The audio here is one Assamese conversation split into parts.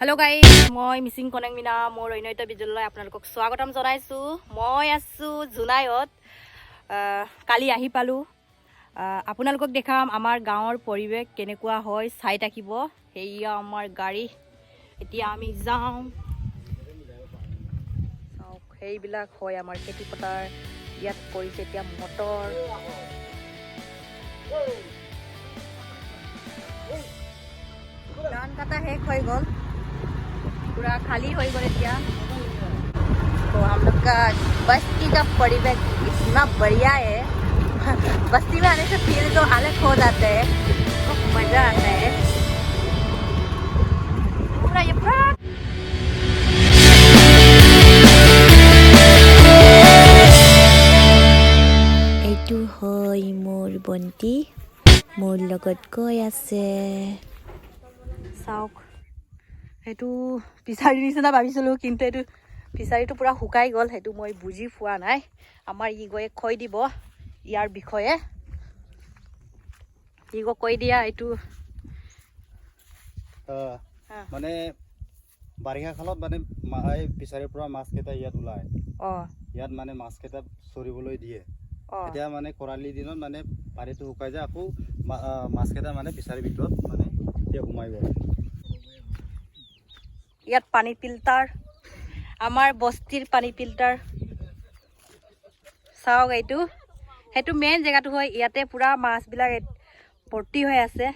हेलो गाइस मैं मिसिंग कनेक्ट मीना मोर अनैत विद्यालय आपनालोকক स्वागतम जनाइछु। मैं आसु जुनायत काली आहि पालु। आपनालोকক देखाम आमार गाँवर परिवेश केनेकुवा हय चाइ थाकिब। हेइया आमार गाड़ी एतिया आमी जाऊ। हेइबिलाक हय आमार खेति पथार। यात परिसे एतिया मटर धान काटा शेष हो गल, पूरा खाली हो गए क्या। तो हम लोग का बस्ती का परिवेश इतना बढ़िया है। बस्ती में आने से फील तो अलग हो जाते हैं, तो मजा आता है पूरा। ये এইটো হয় মোৰ বন্তি, মোৰ লগত গৈ আছে। চাওক সেইটো পিছাৰি নিচিনা ভাবিছিলোঁ, কিন্তু এইটো ফিচাৰীটো পুৰা শুকাই গ'ল। সেইটো মই বুজি পোৱা নাই। আমাৰ ই গৈ কৈ দিব ইয়াৰ বিষয়ে। ই গৈ কৈ দিয়া এইটো মানে বাৰিষা কালত মানে ফিচাৰীৰ পৰা মাছকেইটা ইয়াত ওলায়। ইয়াত মানে মাছকেইটা চৰিবলৈ দিয়ে। এতিয়া মানে খৰালি দিনত মানে পানীটো শুকাই যায়, আকৌ মাছকেইটা মানে ফিচাৰীৰ ভিতৰত মানে এতিয়া সোমাই গ'ল। ইয়াত পানী ফিল্টাৰ, আমাৰ বস্তিৰ পানী ফিল্টাৰ। চাওক এইটো সেইটো মেইন জেগাটো হয়। ইয়াতে পুৰা মাছবিলাক ভৰ্তি হৈ আছে।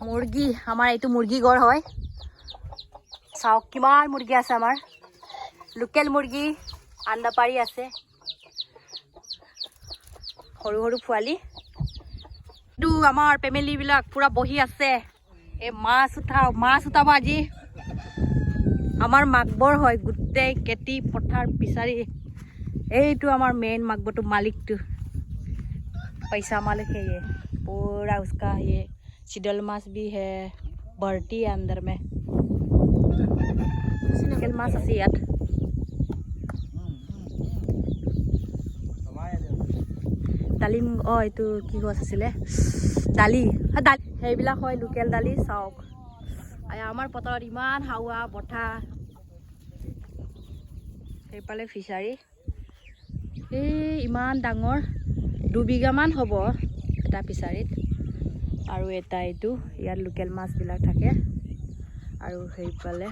মুৰ্গী, আমাৰ এইটো মুৰ্গী ঘৰ হয়। চাওক কিমান মুৰ্গী আছে। আমাৰ লোকেল মুৰ্গী আণ্ডা পাৰি আছে, সৰু সৰু পোৱালি। এইটো আমাৰ ফেমিলিবিলাক পুৰা বহি আছে। এই মাছ উঠাব আজি। আমাৰ মাকবৰ হয় গোটেই খেতি পথাৰ ফিচাৰী। এইটো আমাৰ মেইন माकबरটো मालिकটো पैसा मालिक है ये पूरा उसका। ये चिडल माछ भी है भर्ती है अंदर में। लोकेल माछ আছে ইয়াত। ডালিম এইটো কি গছ আছিলে, দালি সেইবিলাক হয় লোকেল দালি। চাওক আমাৰ পথাৰত ইমান হাৱা বতাহ। সেইফালে ফিচাৰী এই ইমান ডাঙৰ, 2 বিঘামান হ'ব এটা ফিচাৰীত। আৰু এটা এইটো ইয়াত লোকেল মাছবিলাক থাকে। আৰু সেইফালে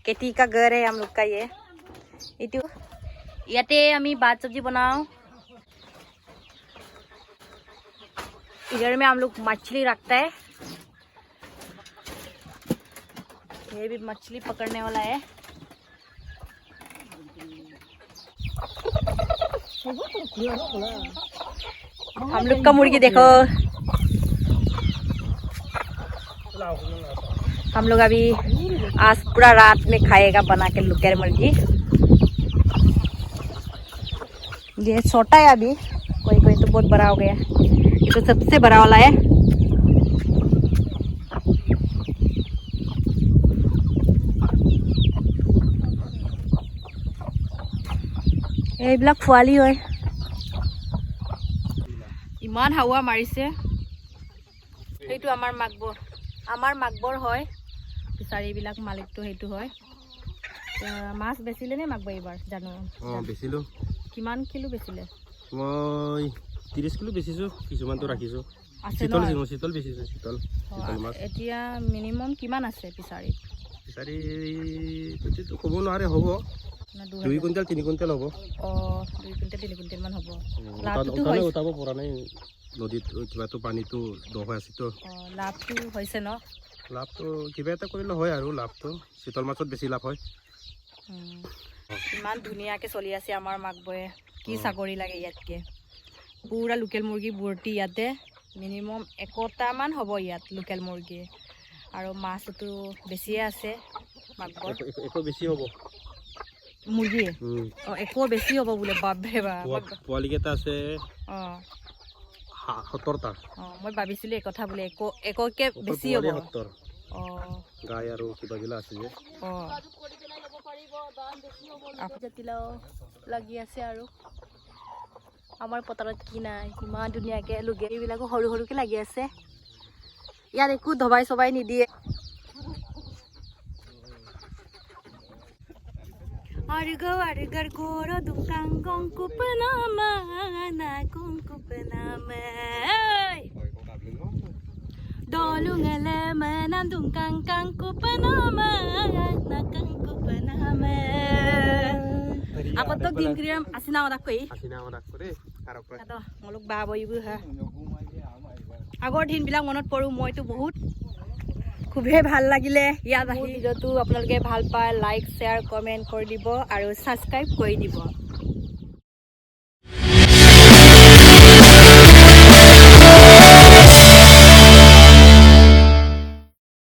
खेती का घर है हम लोग का। ये इतु याते हमें भात सब्जी बनाओ। इधर में हम लोग मछली रखता है। ये भी मछली पकड़ने वाला है। हम लोग का मुर्गी देखो। हम लोग अभी आज पूरा रात में खाएगा बना के लोकेल मुर्गी। ये छोटा है अभी, कोई कोई तो बहुत बड़ा हो गया। ये तो सबसे बड़ा वाला है। এইবিলাক পোৱালি হয়। ইমান হাৱা মাৰিছে। সেইটো আমাৰ মাকবৰ হয়। ফিচাৰীবিলাক মালিকটো সেইটো হয়। মাছ বেচিলে নে মাকবৰ এইবাৰ জানো? বেচিলোঁ। কিমান কিলো বেচিলে? মই 30 কিলো বেচিছোঁ, কিছুমানটো ৰাখিছোঁ। শীতল বেচিছোঁ। শীতল মাছ এতিয়া মিনিমাম কিমান আছে ফিচাৰীত? ফিচাৰীটো ক'ব নোৱাৰে, হ'ব 2 কুইণ্টেল 3 কুইণ্টেল হ'ব। 2 কুইণ্টেল 3 কুইণ্টেল মান হ'ব। উঠাব পৰা নাই, নদীত কিবাটো পানীটো দ হৈ আছেতো। লাভটো হৈছে ন? লাভটো কিবা এটা কৰিলে হয় আৰু লাভটো শীতল মাছত বেছি লাভ হয়। ইমান ধুনীয়াকৈ চলি আছে আমাৰ মাকবয়ে। কি চাকৰি লাগে ইয়াতকে। পুৰা লোকেল মুৰ্গী ভৰ্তি ইয়াতে। মিনিমাম 100টামান হ'ব ইয়াত লোকেল মুৰ্গী। আৰু মাছটো বেছিয়ে আছে মাকবৰ। একো বেছি হ'ব মুৰ্গী। একো বেছি হ'ব বোলে, বাপৰে বাপ। পোৱালিকেইটা আছে 70টা। মই ভাবিছিলোঁ এই কথা বোলে এককে বেছি হ'ব। গাই আৰু কিবা গিলা আছে যে। জাতিলাও লাগি আছে আৰু আমাৰ পথাৰত কি নাই ইমান ধুনীয়াকৈ লগে এইবিলাকো সৰু সৰুকৈ লাগি আছে ইয়াত একো ধবাই চবাই নিদিয়ে Argar goro dukang gong kupenama na gong kupenama Dolungale manan dukang kang kupenama na kang kupenama Ako to ginggriam asinaw dakoi Ato ngolok baboy bu ha আগৰ দিনবিলাক মনত পৰো মইতো বহুত খুবেই ভাল লাগিলে ইয়াত আহি ভিডিঅ'টো আপোনালোকে ভাল পায় লাইক শ্বেয়াৰ কমেণ্ট কৰি দিব আৰু ছাবস্ক্ৰাইব কৰি দিব